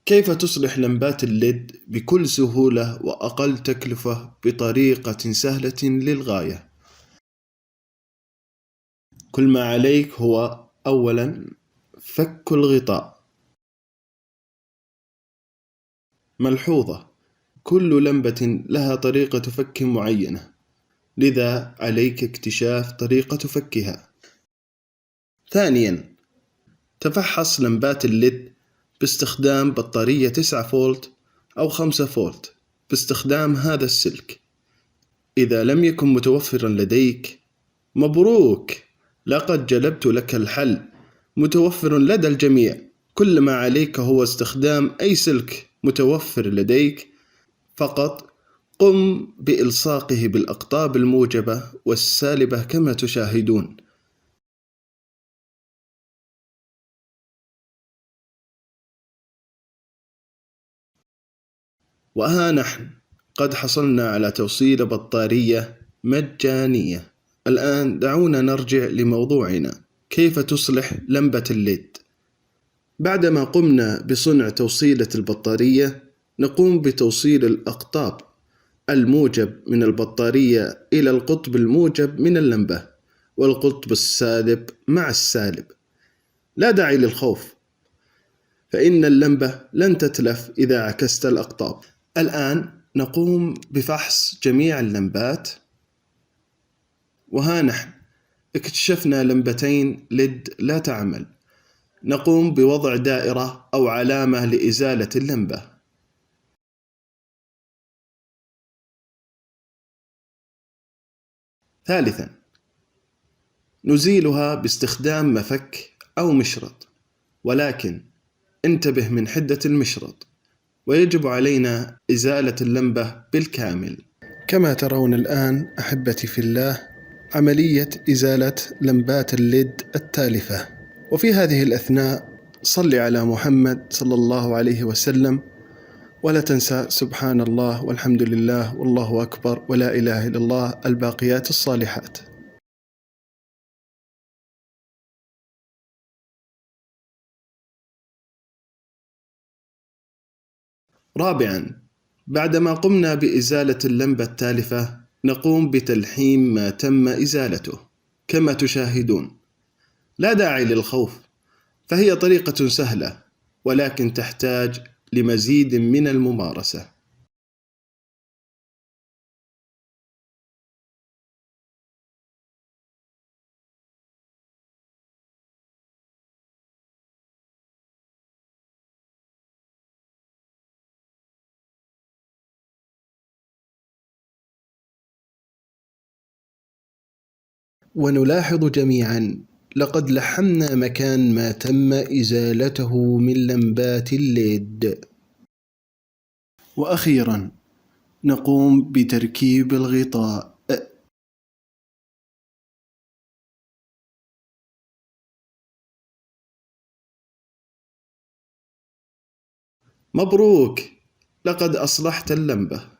كيف تصلح لمبات الليد بكل سهولة وأقل تكلفة بطريقة سهلة للغاية؟ كل ما عليك هو أولاً فك الغطاء. ملحوظة: كل لمبة لها طريقة فك معينة، لذا عليك اكتشاف طريقة فكها. ثانياً، تفحص لمبات الليد باستخدام بطارية 9 فولت أو 5 فولت باستخدام هذا السلك. إذا لم يكن متوفراً لديك، مبروك، لقد جلبت لك الحل، متوفر لدى الجميع. كل ما عليك هو استخدام أي سلك متوفر لديك، فقط قم بإلصاقه بالأقطاب الموجبة والسالبة كما تشاهدون. وها نحن قد حصلنا على توصيل بطارية مجانية. الآن دعونا نرجع لموضوعنا: كيف تصلح لمبة الليد؟ بعدما قمنا بصنع توصيلة البطارية، نقوم بتوصيل الأقطاب الموجب من البطارية إلى القطب الموجب من اللمبة، والقطب السالب مع السالب. لا داعي للخوف، فإن اللمبة لن تتلف إذا عكست الأقطاب. الآن نقوم بفحص جميع اللمبات، وها نحن اكتشفنا لمبتين ليد لا تعمل. نقوم بوضع دائرة أو علامة لإزالة اللمبة. ثالثاً، نزيلها باستخدام مفك أو مشرط، ولكن انتبه من حدة المشرط، ويجب علينا إزالة اللمبة بالكامل. كما ترون الآن أحبتي في الله عملية إزالة لمبات الليد التالفة. وفي هذه الأثناء صل على محمد صلى الله عليه وسلم، ولا تنسى سبحان الله والحمد لله والله أكبر ولا إله إلا الله الباقيات الصالحات. رابعاً، بعدما قمنا بإزالة اللمبة التالفة، نقوم بتلحيم ما تم إزالته كما تشاهدون. لا داعي للخوف، فهي طريقة سهلة، ولكن تحتاج لمزيد من الممارسة. ونلاحظ جميعاً لقد لحمنا مكان ما تم إزالته من لمبات الليد. وأخيراً نقوم بتركيب الغطاء. مبروك، لقد أصلحت اللمبة.